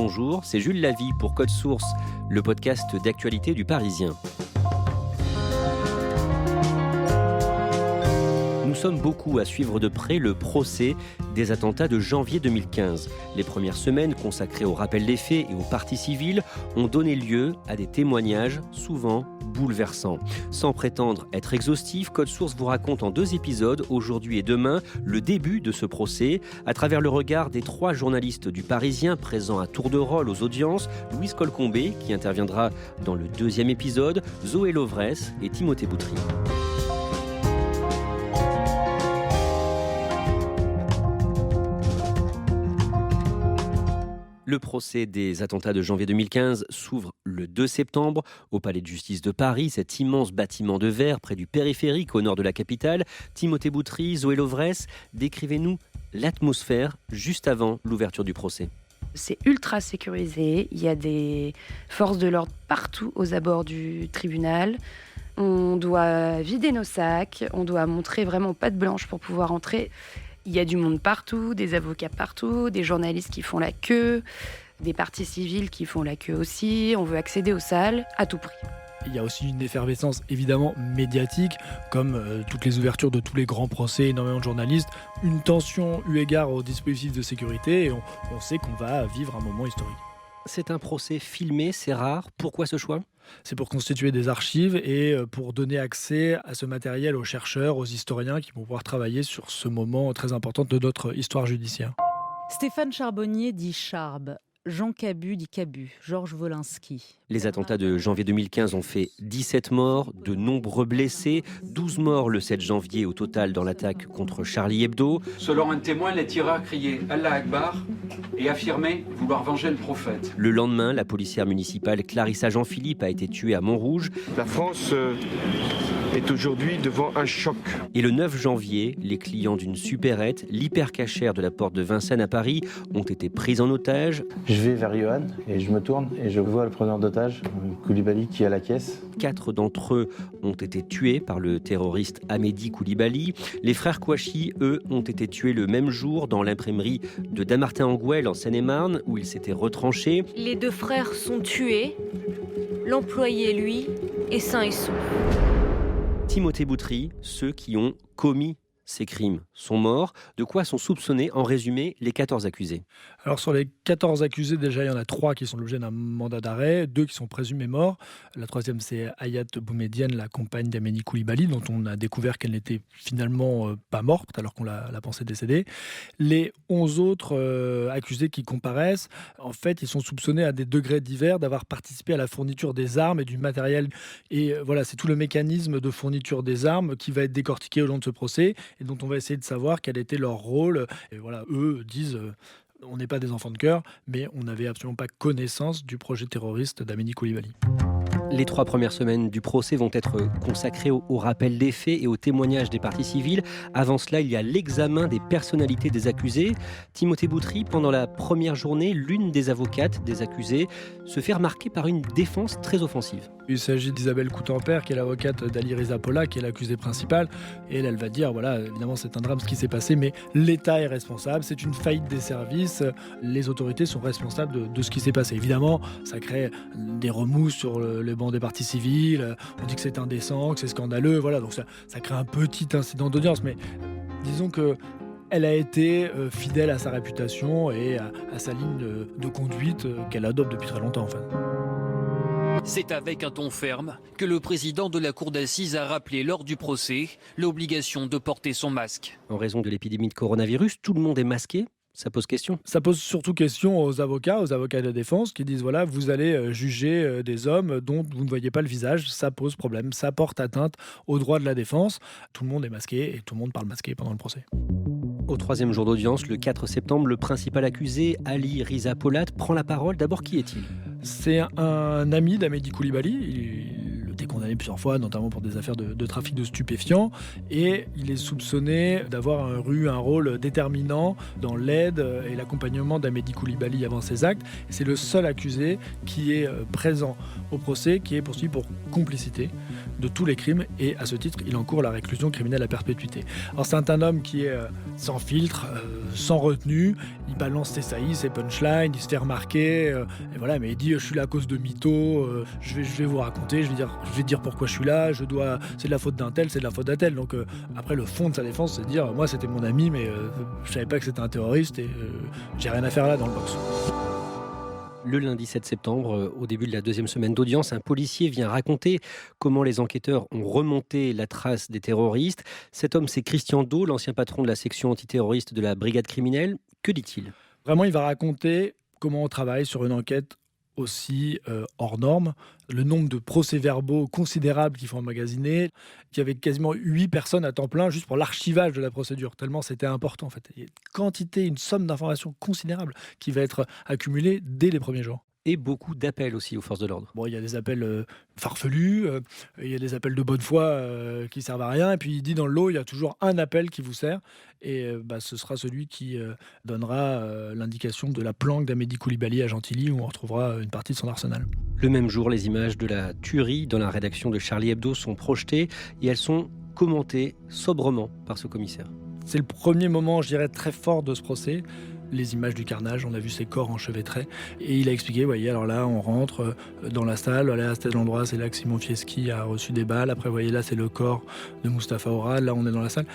bonjour, c'est Jules Lavie pour Code Source, le podcast d'actualité du Parisien. Nous sommes beaucoup à suivre de près le procès des attentats de janvier 2015. Les premières semaines consacrées au rappel des faits et aux parties civiles ont donné lieu à des témoignages souvent bouleversants. Sans prétendre être exhaustif, Code Source vous raconte en 2 épisodes, aujourd'hui et demain, le début de ce procès, à travers le regard des 3 journalistes du Parisien présents à tour de rôle aux audiences, Louise Colcombé, qui interviendra dans le 2e épisode, Zoé Lovresse et Timothée Boutry. Le procès des attentats de janvier 2015 s'ouvre le 2 septembre au Palais de justice de Paris, cet immense bâtiment de verre près du périphérique au nord de la capitale. Timothée Boutry, Zoé Lovresse, décrivez-nous l'atmosphère juste avant l'ouverture du procès. C'est ultra sécurisé, il y a des forces de l'ordre partout aux abords du tribunal. On doit vider nos sacs, on doit montrer vraiment patte blanche pour pouvoir entrer. Il y a du monde partout, des avocats partout, des journalistes qui font la queue, des parties civiles qui font la queue aussi. On veut accéder aux salles à tout prix. Il y a aussi une effervescence évidemment médiatique, comme toutes les ouvertures de tous les grands procès, énormément de journalistes, une tension eu égard aux dispositifs de sécurité et on sait qu'on va vivre un moment historique. C'est un procès filmé, c'est rare. Pourquoi ce choix ? C'est pour constituer des archives et pour donner accès à ce matériel aux chercheurs, aux historiens qui vont pouvoir travailler sur ce moment très important de notre histoire judiciaire. Stéphane Charbonnier dit Charb, Jean Cabu dit Cabu, Georges Wolinski. Les attentats de janvier 2015 ont fait 17 morts, de nombreux blessés, 12 morts le 7 janvier au total dans l'attaque contre Charlie Hebdo. Selon un témoin, les tireurs criaient « Allah Akbar » et affirmaient vouloir venger le prophète. Le lendemain, la policière municipale Clarissa Jean-Philippe a été tuée à Montrouge. La France est aujourd'hui devant un choc. Et le 9 janvier, les clients d'une supérette, l'hypercachère de la porte de Vincennes à Paris, ont été pris en otage. Je vais vers Johan et je me tourne et je vois le preneur d'otage, Koulibaly, qui est à la caisse. 4 d'entre eux ont été tués par le terroriste Amédi Koulibaly. Les frères Kouachi, eux, ont été tués le même jour dans l'imprimerie de Dammartin-en-Goële en Seine-et-Marne, où ils s'étaient retranchés. Les 2 frères sont tués, l'employé, lui, est sain et sauf. Timothée Boutry, ceux qui ont commis ces crimes sont morts. De quoi sont soupçonnés, en résumé, les 14 accusés ? Alors sur les 14 accusés, déjà il y en a 3 qui sont l'objet d'un mandat d'arrêt, 2 qui sont présumés morts. La 3e c'est Hayat Boumedienne, la compagne d'Amédi Koulibaly, dont on a découvert qu'elle n'était finalement pas morte alors qu'on l'a pensée décédée. Les 11 autres accusés qui comparaissent, en fait ils sont soupçonnés à des degrés divers d'avoir participé à la fourniture des armes et du matériel. Et voilà, c'est tout le mécanisme de fourniture des armes qui va être décortiqué au long de ce procès et dont on va essayer de savoir quel était leur rôle. Et voilà, eux disent on n'est pas des enfants de cœur, mais on n'avait absolument pas connaissance du projet terroriste d'Amédi Koulibaly. Les 3 premières semaines du procès vont être consacrées au rappel des faits et au témoignage des parties civiles. Avant cela, il y a l'examen des personnalités des accusés. Timothée Boutry, pendant la première journée, l'une des avocates des accusés se fait remarquer par une défense très offensive. Il s'agit d'Isabelle Coutempère, qui est l'avocate d'Ali Reza Polla, qui est l'accusée principale. Et elle va dire, voilà, évidemment c'est un drame ce qui s'est passé, mais l'État est responsable, c'est une faillite des services, les autorités sont responsables de ce qui s'est passé. Évidemment, ça crée des remous sur le banc des parties civiles, on dit que c'est indécent, que c'est scandaleux, voilà, donc ça crée un petit incident d'audience, mais disons que elle a été fidèle à sa réputation et à sa ligne de conduite qu'elle adopte depuis très longtemps en fait. C'est avec un ton ferme que le président de la cour d'assises a rappelé lors du procès l'obligation de porter son masque. En raison de l'épidémie de coronavirus, tout le monde est masqué. Ça pose question. Ça pose surtout question aux avocats de défense qui disent voilà, vous allez juger des hommes dont vous ne voyez pas le visage, ça pose problème, ça porte atteinte aux droits de la défense. Tout le monde est masqué et tout le monde parle masqué pendant le procès. Au 3e jour d'audience, le 4 septembre, le principal accusé, Ali Reza Polat, prend la parole. D'abord, qui est-il ? C'est un ami d'Amédi Koulibaly. Il été condamné plusieurs fois, notamment pour des affaires de trafic de stupéfiants. Et il est soupçonné d'avoir eu un rôle déterminant dans l'aide et l'accompagnement d'Amédi Koulibaly avant ses actes. Et c'est le seul accusé qui est présent au procès, qui est poursuivi pour complicité de tous les crimes. Et à ce titre, il encourt la réclusion criminelle à perpétuité. Alors c'est un homme qui est sans filtre, sans retenue. il balance ses saillies, ses punchlines, il se fait remarquer, et voilà, mais il dit je suis là à cause de mythos, je vais vous raconter, je vais dire pourquoi je suis là, c'est de la faute d'un tel, c'est de la faute d'un tel. Donc après le fond de sa défense, c'est de dire moi c'était mon ami, mais je savais pas que c'était un terroriste et j'ai rien à faire là dans le box. Le lundi 7 septembre, au début de la deuxième semaine d'audience, un policier vient raconter comment les enquêteurs ont remonté la trace des terroristes. Cet homme, c'est Christian Do, l'ancien patron de la section antiterroriste de la brigade criminelle. Que dit-il ? Vraiment, il va raconter comment on travaille sur une enquête aussi hors norme, le nombre de procès-verbaux considérables qu'il faut emmagasiner. Il y avait quasiment 8 personnes à temps plein juste pour l'archivage de la procédure, tellement c'était important en fait. Il y a une somme d'informations considérable qui va être accumulée dès les premiers jours. Et beaucoup d'appels aussi aux forces de l'ordre. Bon, il y a des appels farfelus, il y a des appels de bonne foi qui servent à rien, et puis il dit dans le lot, il y a toujours un appel qui vous sert, et ce sera celui qui donnera l'indication de la planque d'Amédi Coulibaly à Gentilly, où on retrouvera une partie de son arsenal. Le même jour, les images de la tuerie dans la rédaction de Charlie Hebdo sont projetées, et elles sont commentées sobrement par ce commissaire. C'est le premier moment, je dirais, très fort de ce procès. Les images du carnage, on a vu ces corps enchevêtrés. Et il a expliqué, voyez, alors là, on rentre dans la salle, là, c'était l'endroit, c'est là que Simon Fieschi a reçu des balles. Après, voyez, là, c'est le corps de Mustapha Oral, là, on est dans la salle.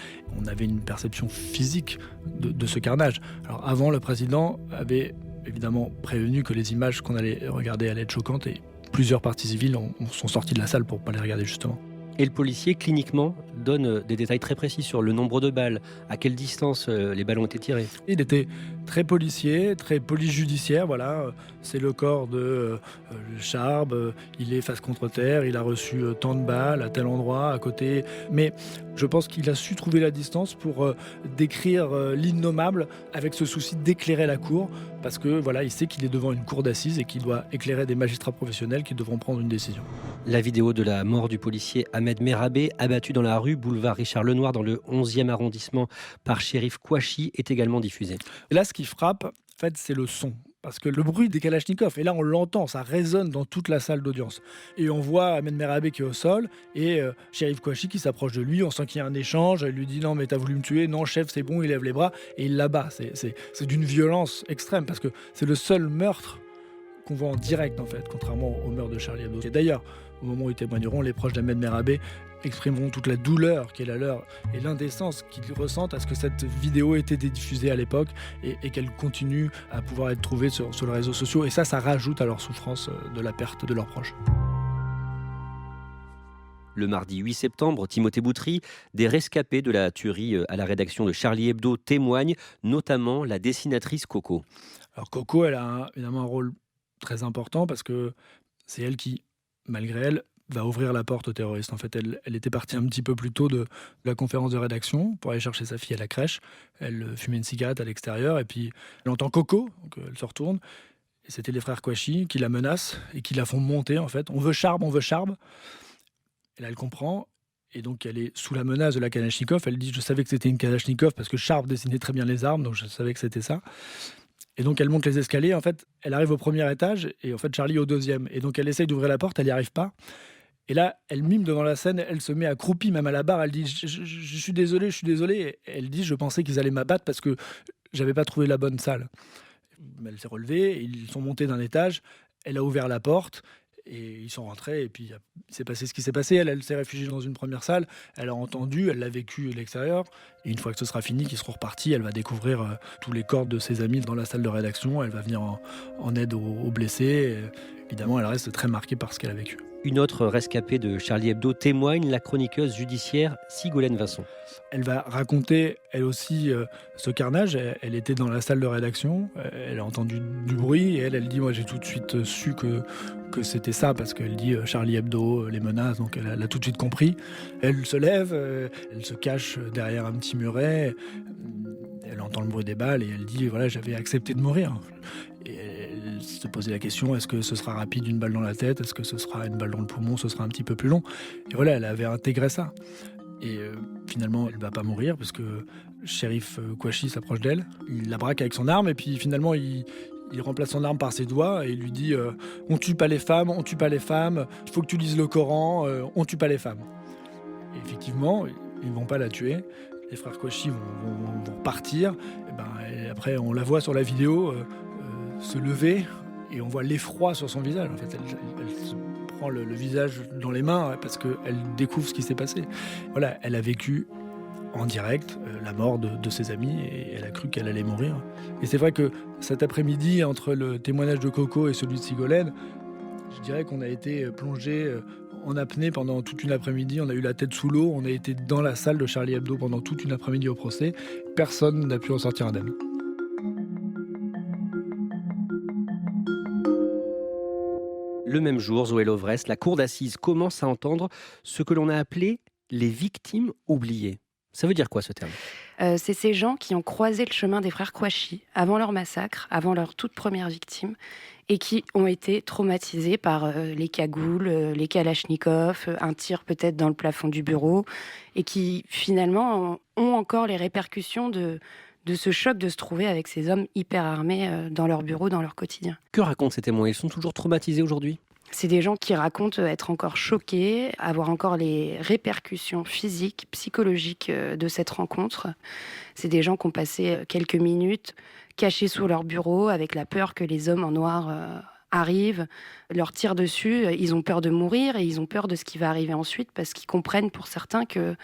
On avait une perception physique de ce carnage. Alors, avant, le président avait évidemment prévenu que les images qu'on allait regarder allaient être choquantes, et plusieurs parties civiles sont sorties de la salle pour ne pas les regarder, justement. Et le policier, cliniquement, donne des détails très précis sur le nombre de balles, à quelle distance les balles ont été tirées. Il était très policier, très police judiciaire, voilà. C'est le corps de Charb, il est face contre terre, il a reçu tant de balles à tel endroit, à côté. Mais je pense qu'il a su trouver la distance pour décrire l'innommable avec ce souci d'éclairer la cour, parce que voilà, il sait qu'il est devant une cour d'assises et qu'il doit éclairer des magistrats professionnels qui devront prendre une décision. La vidéo de la mort du policier Ahmed Merabé, abattu dans la rue boulevard Richard Lenoir dans le 11e arrondissement par Chérif Kouachi, est également diffusée. Et là, ce qui frappe, en fait, c'est le son. Parce que le bruit des kalachnikovs, et là on l'entend, ça résonne dans toute la salle d'audience. Et on voit Ahmed Merabé qui est au sol, et Chérif Kouachi qui s'approche de lui, on sent qu'il y a un échange, elle lui dit « Non mais t'as voulu me tuer, non chef c'est bon », il lève les bras, et il l'abat. C'est d'une violence extrême, parce que c'est le seul meurtre qu'on voit en direct en fait, contrairement au meurtre de Charlie Hebdo. Et d'ailleurs, au moment où ils témoigneront, les proches d'Ahmed Merabé exprimeront toute la douleur qui est la leur et l'indécence qu'ils ressentent à ce que cette vidéo ait été diffusée à l'époque et qu'elle continue à pouvoir être trouvée sur les réseaux sociaux. Et ça rajoute à leur souffrance de la perte de leurs proches. Le mardi 8 septembre, Timothée Boutry, des rescapés de la tuerie à la rédaction de Charlie Hebdo témoignent, notamment la dessinatrice Coco. Alors Coco, elle a évidemment un rôle très important parce que c'est elle qui, malgré elle, va ouvrir la porte aux terroristes. En fait, elle était partie un petit peu plus tôt de la conférence de rédaction pour aller chercher sa fille à la crèche. Elle fumait une cigarette à l'extérieur et puis elle entend Coco, donc elle se retourne. Et c'était les frères Kouachi qui la menacent et qui la font monter en fait. On veut Charb. Et là, elle comprend. Et donc, elle est sous la menace de la Kalachnikov. Elle dit « Je savais que c'était une Kalachnikov parce que Charb dessinait très bien les armes, donc je savais que c'était ça. » Et donc, elle monte les escaliers. En fait, elle arrive au premier étage et en fait, Charlie au deuxième. Et donc, elle essaye d'ouvrir la porte, elle n'y arrive pas. Et là, elle mime devant la scène, elle se met accroupie, même à la barre. Elle dit « Je suis désolée, je suis désolée. » Et elle dit « Je pensais qu'ils allaient m'abattre parce que j'avais pas trouvé la bonne salle. » Elle s'est relevée, ils sont montés d'un étage. Elle a ouvert la porte. Et ils sont rentrés, et puis il s'est passé ce qui s'est passé. Elle s'est réfugiée dans une première salle, elle a entendu, elle l'a vécu à l'extérieur. Et une fois que ce sera fini, qu'ils seront repartis, elle va découvrir tous les corps de ses amis dans la salle de rédaction. Elle va venir en aide aux blessés. Et évidemment, elle reste très marquée par ce qu'elle a vécu. Une autre rescapée de Charlie Hebdo témoigne, la chroniqueuse judiciaire Sigolène Vincent. Elle va raconter, elle aussi, ce carnage. Elle était dans la salle de rédaction, elle a entendu du bruit, et elle dit « Moi, j'ai tout de suite su que c'était ça, parce qu'elle dit Charlie Hebdo, les menaces, donc elle a tout de suite compris. Elle se lève, elle se cache derrière un petit muret, elle entend le bruit des balles, et elle dit « Voilà, j'avais accepté de mourir. » Et elle se posait la question, est-ce que ce sera rapide, une balle dans la tête? Est-ce que ce sera une balle dans le poumon? Ce sera un petit peu plus long. Et voilà, elle avait intégré ça. Et finalement, elle ne va pas mourir parce que Chérif Kouachi s'approche d'elle. Il la braque avec son arme et puis finalement, il remplace son arme par ses doigts et il lui dit « On tue pas les femmes, on tue pas les femmes. Il faut que tu lises le Coran, on tue pas les femmes. » Et effectivement, ils ne vont pas la tuer. les frères Kouachi vont partir. Et après, on la voit sur la vidéo se lever et on voit l'effroi sur son visage. En fait, elle se prend le visage dans les mains parce qu'elle découvre ce qui s'est passé. Voilà, elle a vécu en direct la mort de ses amis et elle a cru qu'elle allait mourir. Et c'est vrai que cet après-midi, entre le témoignage de Coco et celui de Sigolène, je dirais qu'on a été plongé en apnée pendant toute une après-midi. On a eu la tête sous l'eau, on a été dans la salle de Charlie Hebdo pendant toute une après-midi au procès. Personne n'a pu en sortir indemne. Le même jour, Zoé Lovresse, la cour d'assises commence à entendre ce que l'on a appelé les victimes oubliées. Ça veut dire quoi ce terme ? C'est ces gens qui ont croisé le chemin des frères Kouachi avant leur massacre, avant leur toute première victime, et qui ont été traumatisés par les cagoules, les kalachnikovs, un tir peut-être dans le plafond du bureau, et qui finalement ont encore les répercussions de ce choc de se trouver avec ces hommes hyper armés dans leur bureau, dans leur quotidien. Que racontent ces témoins ? Ils sont toujours traumatisés aujourd'hui ? C'est des gens qui racontent être encore choqués, avoir encore les répercussions physiques, psychologiques de cette rencontre. C'est des gens qui ont passé quelques minutes cachés sous leur bureau avec la peur que les hommes en noir arrivent, leur tirent dessus. Ils ont peur de mourir et ils ont peur de ce qui va arriver ensuite parce qu'ils comprennent pour certains que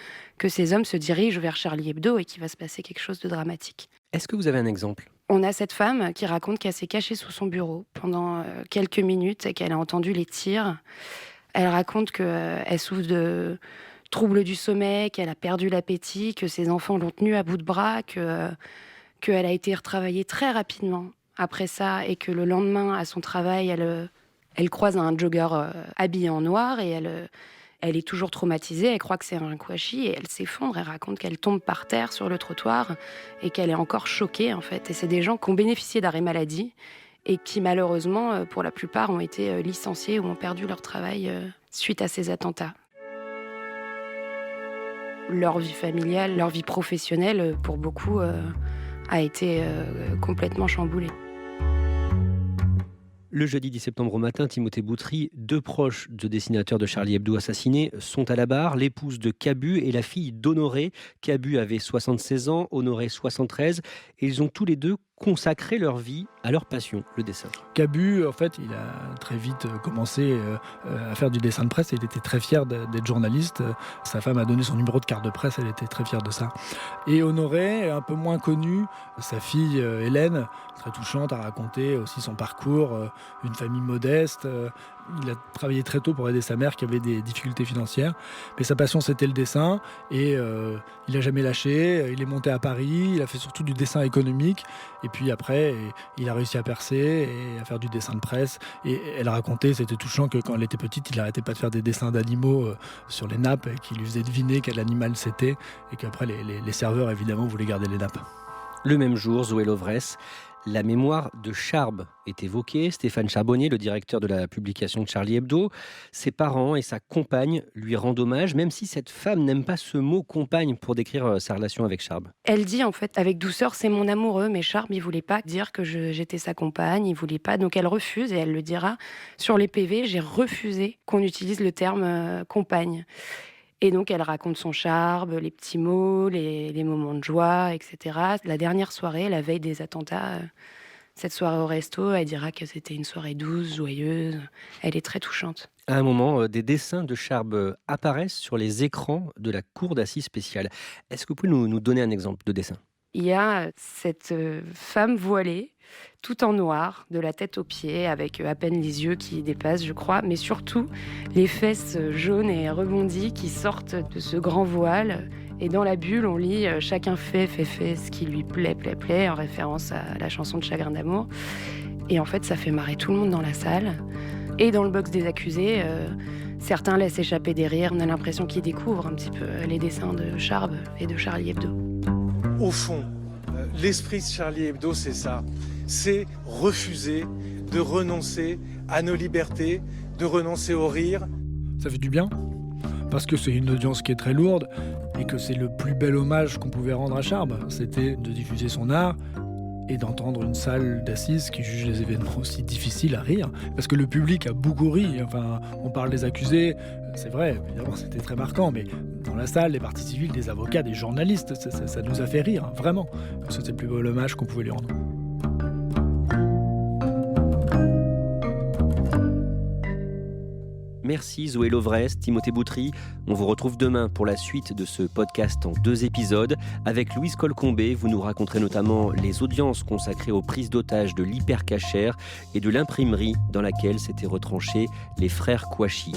ces hommes se dirigent vers Charlie Hebdo et qu'il va se passer quelque chose de dramatique. Est-ce que vous avez un exemple ? On a cette femme qui raconte qu'elle s'est cachée sous son bureau pendant quelques minutes et qu'elle a entendu les tirs. Elle raconte qu'elle souffre de troubles du sommeil, qu'elle a perdu l'appétit, que ses enfants l'ont tenue à bout de bras, qu'elle a été retravaillée très rapidement après ça et que le lendemain, à son travail, elle croise un jogger habillé en noir et elle est toujours traumatisée, elle croit que c'est un Kouachi et elle s'effondre, elle raconte qu'elle tombe par terre sur le trottoir et qu'elle est encore choquée en fait. Et c'est des gens qui ont bénéficié d'arrêt maladie et qui malheureusement, pour la plupart, ont été licenciés ou ont perdu leur travail suite à ces attentats. Leur vie familiale, leur vie professionnelle, pour beaucoup, a été complètement chamboulée. Le jeudi 10 septembre au matin, Timothée Boutry, deux proches de dessinateurs de Charlie Hebdo assassinés, sont à la barre, l'épouse de Cabu et la fille d'Honoré. Cabu avait 76 ans, Honoré 73, et ils ont tous les deux consacré leur vie à leur passion, le dessin. Cabu, en fait, il a très vite commencé à faire du dessin de presse et il était très fier d'être journaliste. Sa femme a donné son numéro de carte de presse, elle était très fière de ça. Et Honoré, un peu moins connu, sa fille Hélène, très touchante, a raconté aussi son parcours, une famille modeste. Il a travaillé très tôt pour aider sa mère qui avait des difficultés financières. Mais sa passion, c'était le dessin. Et il n'a jamais lâché. Il est monté à Paris. Il a fait surtout du dessin économique. Et puis après, il a réussi à percer et à faire du dessin de presse. Et elle racontait, c'était touchant, que quand elle était petite, il n'arrêtait pas de faire des dessins d'animaux sur les nappes qui lui faisaient deviner quel animal c'était. Et qu'après, les serveurs, évidemment, voulaient garder les nappes. Le même jour, Zoé Lovresse, la mémoire de Charb est évoquée. Stéphane Charbonnier, le directeur de la publication de Charlie Hebdo, ses parents et sa compagne lui rendent hommage, même si cette femme n'aime pas ce mot compagne pour décrire sa relation avec Charb. Elle dit en fait avec douceur, c'est mon amoureux, mais Charb, il voulait pas dire que j'étais sa compagne, il voulait pas, donc elle refuse et elle le dira sur les PV, j'ai refusé qu'on utilise le terme compagne. Et donc, elle raconte son charme, les petits mots, les moments de joie, etc. La dernière soirée, la veille des attentats, cette soirée au resto, elle dira que c'était une soirée douce, joyeuse. Elle est très touchante. À un moment, des dessins de Charb apparaissent sur les écrans de la cour d'assises spéciale. Est-ce que vous pouvez nous donner un exemple de dessin ? Il y a cette femme voilée, tout en noir, de la tête aux pieds, avec à peine les yeux qui dépassent, je crois, mais surtout les fesses jaunes et rebondies qui sortent de ce grand voile. Et dans la bulle, on lit « Chacun fait ce qui lui plaît », en référence à la chanson de Chagrin d'amour. Et en fait, ça fait marrer tout le monde dans la salle. Et dans le box des accusés, certains laissent échapper des rires. On a l'impression qu'ils découvrent un petit peu les dessins de Charb et de Charlie Hebdo. Au fond, l'esprit de Charlie Hebdo, c'est ça. C'est refuser de renoncer à nos libertés, de renoncer au rire. Ça fait du bien, parce que c'est une audience qui est très lourde et que c'est le plus bel hommage qu'on pouvait rendre à Charb. C'était de diffuser son art et d'entendre une salle d'assises qui juge les événements aussi difficiles à rire, parce que le public a beaucoup ri. Enfin, on parle des accusés, c'est vrai, évidemment c'était très marquant, mais dans la salle, les parties civiles, des avocats, des journalistes, ça nous a fait rire, hein, vraiment. C'était le plus beau hommage qu'on pouvait lui rendre. Merci Zoé Lovresse, Timothée Boutry. On vous retrouve demain pour la suite de ce podcast en 2 épisodes. Avec Louise Colcombé, vous nous raconterez notamment les audiences consacrées aux prises d'otages de l'hypercachère et de l'imprimerie dans laquelle s'étaient retranchés les frères Kouachi.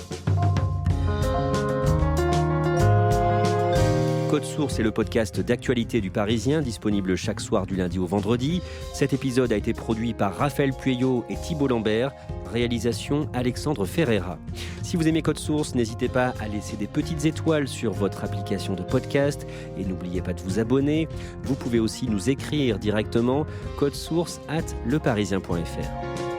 Code Source est le podcast d'actualité du Parisien, disponible chaque soir du lundi au vendredi. Cet épisode a été produit par Raphaël Pueyo et Thibault Lambert. Réalisation Alexandre Ferreira. Si vous aimez Code Source, n'hésitez pas à laisser des petites étoiles sur votre application de podcast et n'oubliez pas de vous abonner. Vous pouvez aussi nous écrire directement codesource@leparisien.fr.